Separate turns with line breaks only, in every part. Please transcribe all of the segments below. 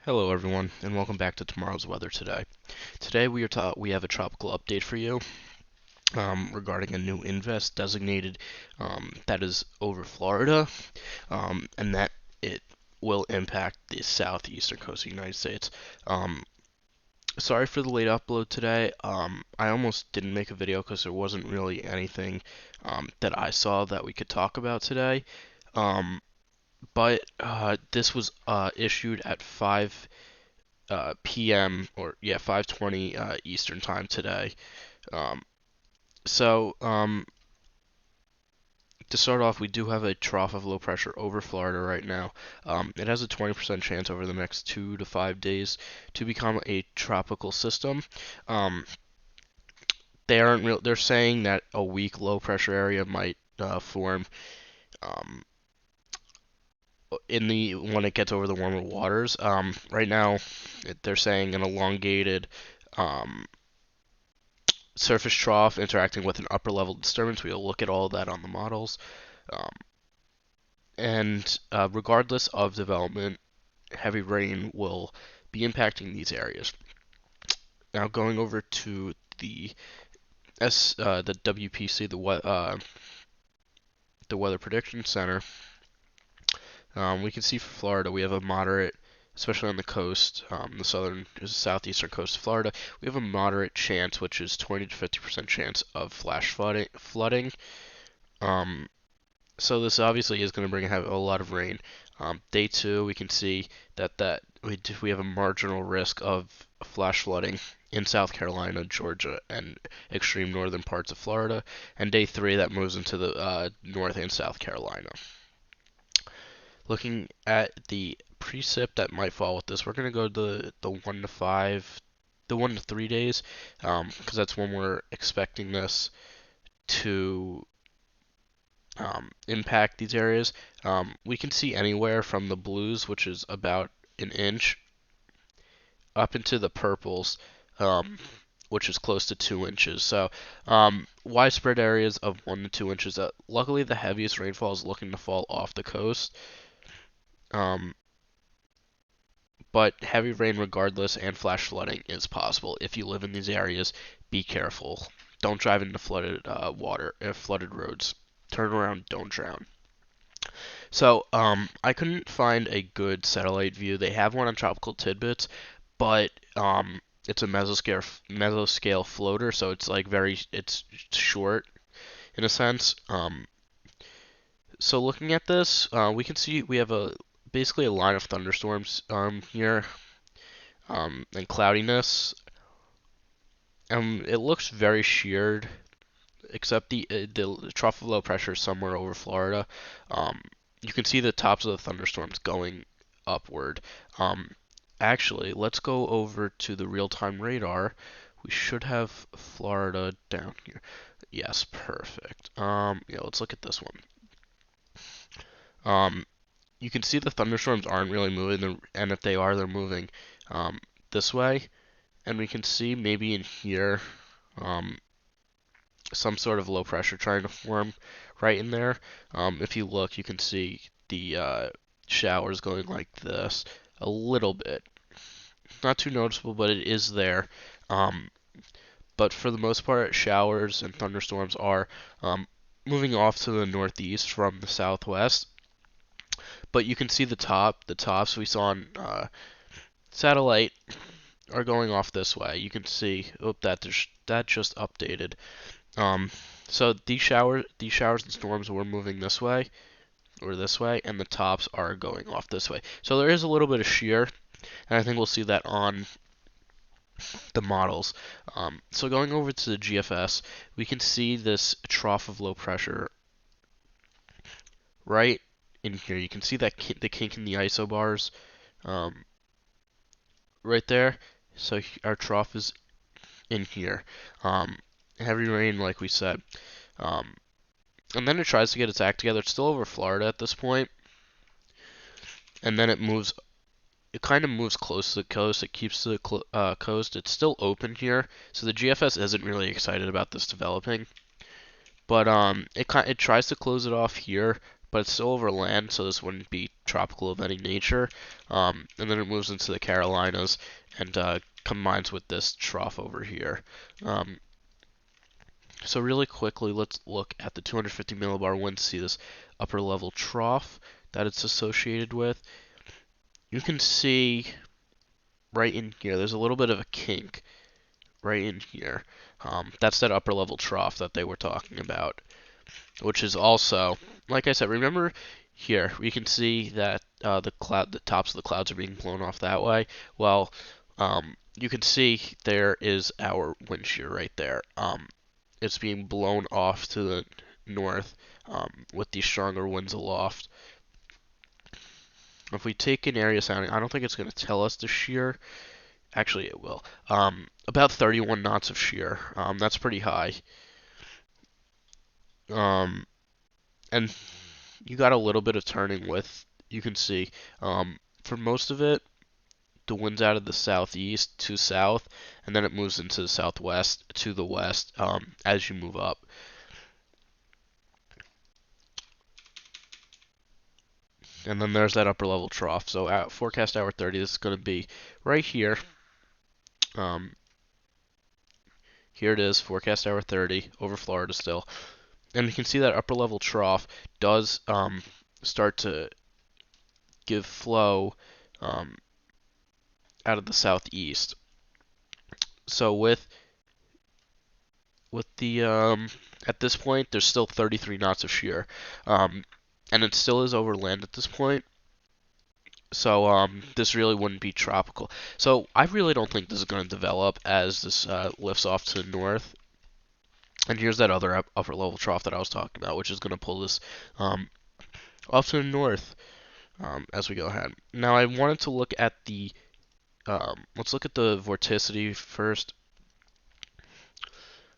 Hello everyone, and welcome back to Tomorrow's Weather Today. Today we have a tropical update for you regarding a new invest designated that is over Florida, and that it will impact the southeastern coast of the United States. Um, Sorry for the late upload today. I almost didn't make a video because there wasn't really anything that I saw that we could talk about today. Um, but this was issued at 5 p.m. or yeah 5:20 Eastern time today. Um, so to start off, we do have a trough of low pressure over Florida right now. It has a 20% chance over the next 2 to 5 days to become a tropical system. Um, they aren't real. They're saying that a weak low pressure area might form um, in the when it gets over the warmer waters. Right now, they're saying an elongated um, surface trough interacting with an upper level disturbance. We'll look at all of that on the models. Um, and regardless of development, heavy rain will be impacting these areas. Now going over to the WPC, the Weather Prediction Center, we can see for Florida we have a moderate, especially on the coast, the southeastern coast of Florida, we have a moderate chance, which is 20 to 50% chance of flash flooding. Um, So this obviously is going to have a lot of rain. Day two, we can see that we have a marginal risk of flash flooding in South Carolina, Georgia, and extreme northern parts of Florida. And day three, that moves into the North and South Carolina. Looking at the precip that might fall with this, we're going to go to the 1 to 3 days, because that's when we're expecting this to impact these areas. We can see anywhere from the blues, which is about an inch, up into the purples, which is close to 2 inches. So widespread areas of 1 to 2 inches. Luckily, the heaviest rainfall is looking to fall off the coast. Um, but heavy rain regardless and flash flooding is possible. If you live in these areas, be careful. Don't drive into flooded water, flooded roads. Turn around, don't drown. So, I couldn't find a good satellite view. They have one on Tropical Tidbits, but it's a mesoscale floater, so it's like it's short in a sense. So looking at this, we can see we have basically a line of thunderstorms here, and cloudiness. It looks very sheared, except the trough of low pressure is somewhere over Florida. Um, you can see the tops of the thunderstorms going upward. Um, Actually, let's go over to the real-time radar. We should have Florida down here. Yes, perfect. Yeah, let's look at this one. Um, you can see the thunderstorms aren't really moving, and if they are, they're moving this way. And we can see maybe in here, um, some sort of low pressure trying to form right in there. If you look, you can see the showers going like this a little bit. Not too noticeable, but it is there. Um, but for the most part, showers and thunderstorms are moving off to the northeast from the southwest. But you can see the tops we saw on satellite are going off this way. You can see, oh, that just updated. Um, so these showers and storms were moving this way or this way, and the tops are going off this way. So there is a little bit of shear, and I think we'll see that on the models. So going over to the GFS, we can see this trough of low pressure right in here. You can see that the kink in the isobars um, right there. So our trough is in here. Um, Heavy rain, like we said. Um, and then it tries to get its act together. It's still over Florida at this point, and then it kind of moves close to the coast. It keeps to the coast. It's still open here, so the GFS isn't really excited about this developing. But it tries to close it off here, but it's still over land, so this wouldn't be tropical of any nature. And then it moves into the Carolinas and combines with this trough over here. So really quickly, let's look at the 250 millibar wind to see this upper level trough that it's associated with. You can see right in here, there's a little bit of a kink right in here. That's that upper level trough that they were talking about, which is also, like I said, remember here, we can see that the tops of the clouds are being blown off that way. Well, you can see there is our wind shear right there. It's being blown off to the north with these stronger winds aloft. If we take an area sounding, I don't think it's going to tell us the shear. Actually, it will. About 31 knots of shear. That's pretty high. And you got a little bit of turning with, you can see. For most of it, the wind's out of the southeast to south, and then it moves into the southwest to the west as you move up. And then there's that upper level trough. So at forecast hour 30, this is going to be right here. Here it is, forecast hour 30 over Florida still. And you can see that upper level trough does start to give flow out of the southeast. So with the at this point, there's still 33 knots of shear, and it still is over land at this point. So this really wouldn't be tropical. So I really don't think this is going to develop as this lifts off to the north. And here's that other upper level trough that I was talking about, which is going to pull this off to the north as we go ahead. Now I wanted to look at the let's look at the vorticity first.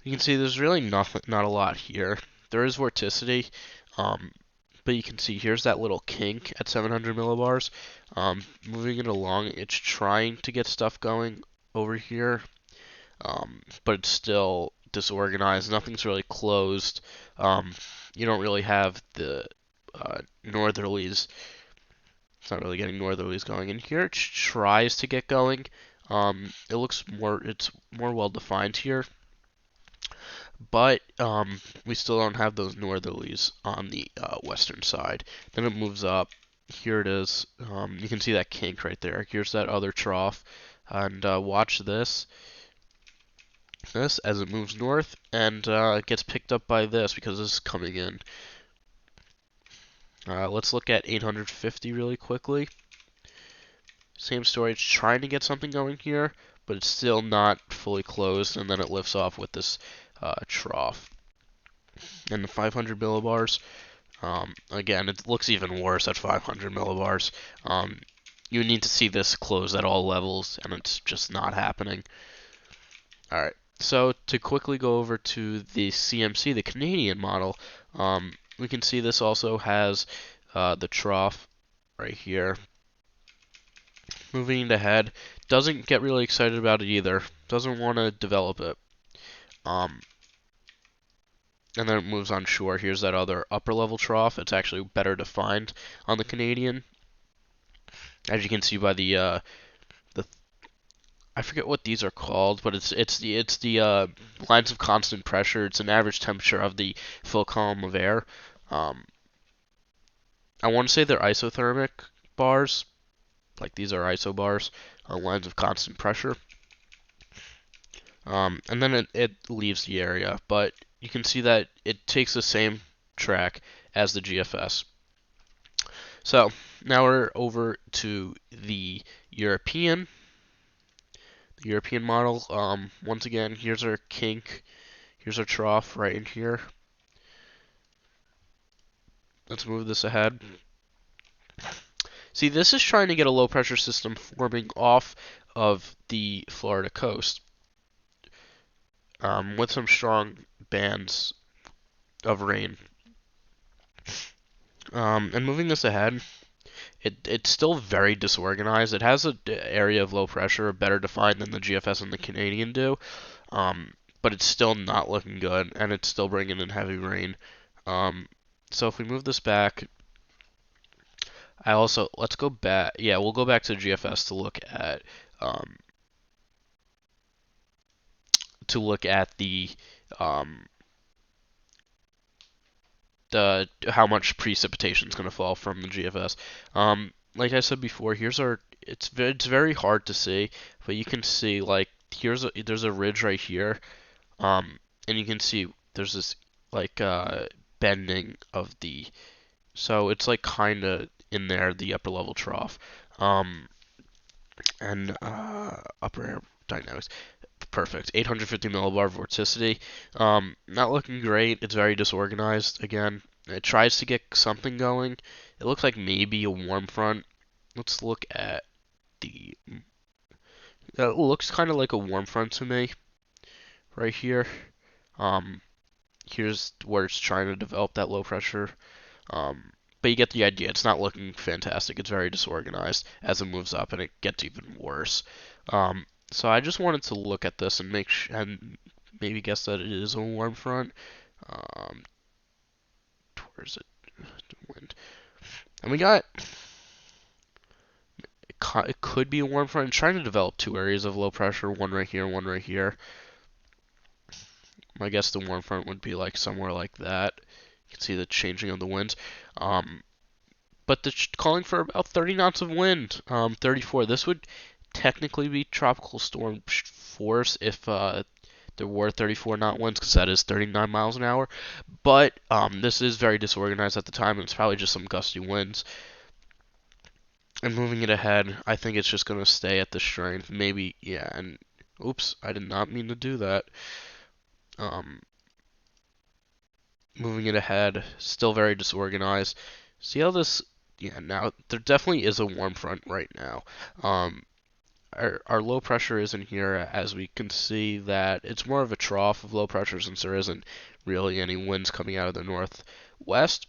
You can see there's really not a lot here. There is vorticity, but you can see here's that little kink at 700 millibars. Moving it along, it's trying to get stuff going over here, but it's still disorganized. Nothing's really closed. You don't really have the northerlies. It's not really getting northerlies going. And here it tries to get going. It's more well defined here. But we still don't have those northerlies on the western side. Then it moves up. Here it is. You can see that kink right there. Here's that other trough. And watch this. This as it moves north, and it gets picked up by this because this is coming in. Let's look at 850 really quickly. Same story. It's trying to get something going here, but it's still not fully closed, and then it lifts off with this trough. And the 500 millibars, again, it looks even worse at 500 millibars. You need to see this close at all levels, and it's just not happening. Alright, so to quickly go over to the CMC, the Canadian model, we can see this also has the trough right here. Moving ahead, doesn't get really excited about it either. Doesn't want to develop it. And then it moves on shore. Here's that other upper level trough. It's actually better defined on the Canadian. As you can see by the I forget what these are called, but it's the lines of constant pressure. It's an average temperature of the full column of air. I want to say they're isothermic bars, like these are isobars, lines of constant pressure. And then it leaves the area, but you can see that it takes the same track as the GFS. So now we're over to the European model. Once again, here's our kink, here's our trough right in here. Let's move this ahead. See, this is trying to get a low pressure system forming off of the Florida coast with some strong bands of rain. And moving this ahead, it's still very disorganized. It has an area of low pressure better defined than the GFS and the Canadian do, but it's still not looking good, and it's still bringing in heavy rain. So if we move this back, I also let's go back. Yeah, we'll go back to GFS um, to look at um, the how much precipitation is going to fall from the GFS. Like I said before, here's our. It's very hard to see, but you can see like there's a ridge right here, and you can see there's this like bending of the. So it's like kind of in there, the upper level trough, um, and upper air dynamics. Perfect. 850 millibar vorticity. Not looking great. It's very disorganized. Again, it tries to get something going. It looks like maybe a warm front. Let's look at the. It looks kind of like a warm front to me right here. Um, Here's where it's trying to develop that low pressure. Um, but you get the idea. It's not looking fantastic. It's very disorganized as it moves up, and it gets even worse. So I just wanted to look at this and and maybe guess that it is a warm front. Um, where's it? Wind. And we got it could be a warm front. It's trying to develop two areas of low pressure, one right here, one right here. I guess the warm front would be like somewhere like that. You can see the changing of the winds. Um, but they're calling for about 30 knots of wind. 34. This would technically be tropical storm force if there were 34 knot winds, because that is 39 miles an hour. But this is very disorganized at the time, and it's probably just some gusty winds. And moving it ahead, I think it's just going to stay at this strength. Maybe, yeah, and oops, I did not mean to do that. Um, Moving it ahead, still very disorganized. See how this, yeah, now there definitely is a warm front right now. Um, our low pressure is in here, as we can see that it's more of a trough of low pressure since there isn't really any winds coming out of the northwest.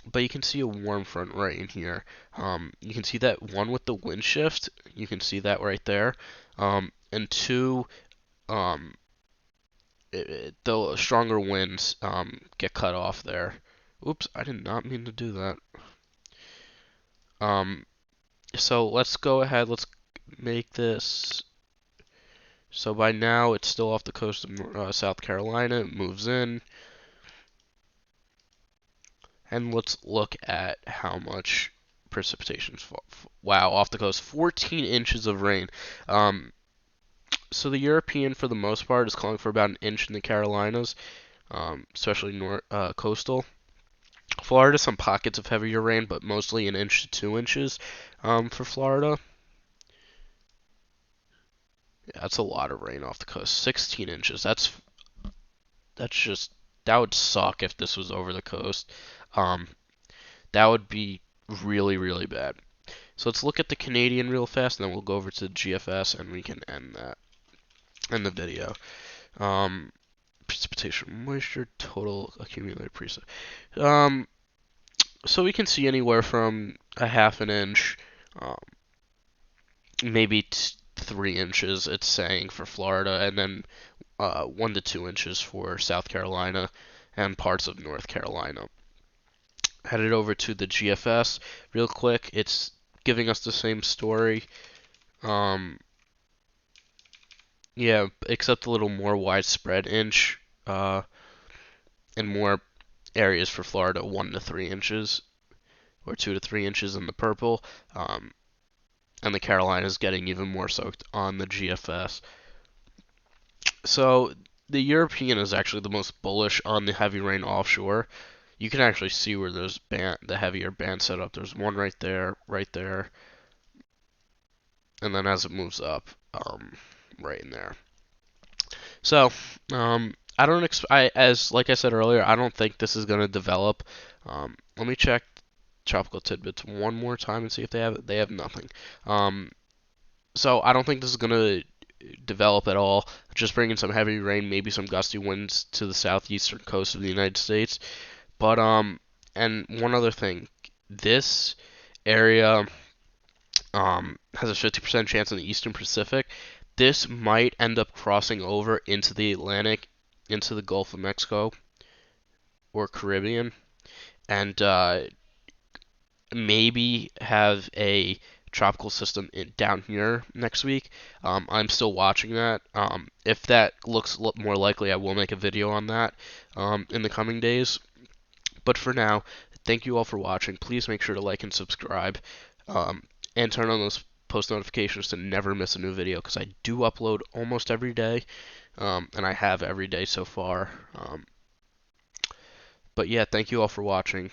But you can see a warm front right in here. You can see that one with the wind shift. You can see that right there. And two, um, the stronger winds get cut off there. Oops, I did not mean to do that. Um, so let's go ahead. Let's make this. So by now it's still off the coast of South Carolina. It moves in. And let's look at how much precipitation. Wow, off the coast, 14 inches of rain. So the European, for the most part, is calling for about an inch in the Carolinas, especially coastal. Florida, some pockets of heavier rain, but mostly an inch to 2 inches for Florida. Yeah, that's a lot of rain off the coast. 16 inches. That's just that would suck if this was over the coast. Um, that would be really really bad. So let's look at the Canadian real fast, and then we'll go over to GFS, and we can end the video. Precipitation, moisture, total accumulated precip. So we can see anywhere from a half an inch, um, maybe 3 inches. It's saying for Florida, and then 1 to 2 inches for South Carolina and parts of North Carolina. Headed over to the GFS real quick. It's giving us the same story. Um, yeah, except a little more widespread inch, and more areas for Florida, 1 to 3 inches, or 2 to 3 inches in the purple. And the Carolinas getting even more soaked on the GFS. So the European is actually the most bullish on the heavy rain offshore. You can actually see where there's the heavier band set up. There's one right there, and then as it moves up, right in there. So, I don't as like I said earlier, I don't think this is gonna develop. Let me check tropical tidbits one more time and see if they have nothing. So I don't think this is gonna develop at all. Just bringing some heavy rain, maybe some gusty winds to the southeastern coast of the United States. But and one other thing, this area has a 50% chance in the Eastern Pacific. This might end up crossing over into the Atlantic, into the Gulf of Mexico or Caribbean, and maybe have a tropical system down here next week. I'm still watching that. If that looks more likely, I will make a video on that in the coming days. But for now, thank you all for watching. Please make sure to like and subscribe, um, and turn on those post notifications to never miss a new video because I do upload almost every day, and I have every day so far. But yeah, thank you all for watching.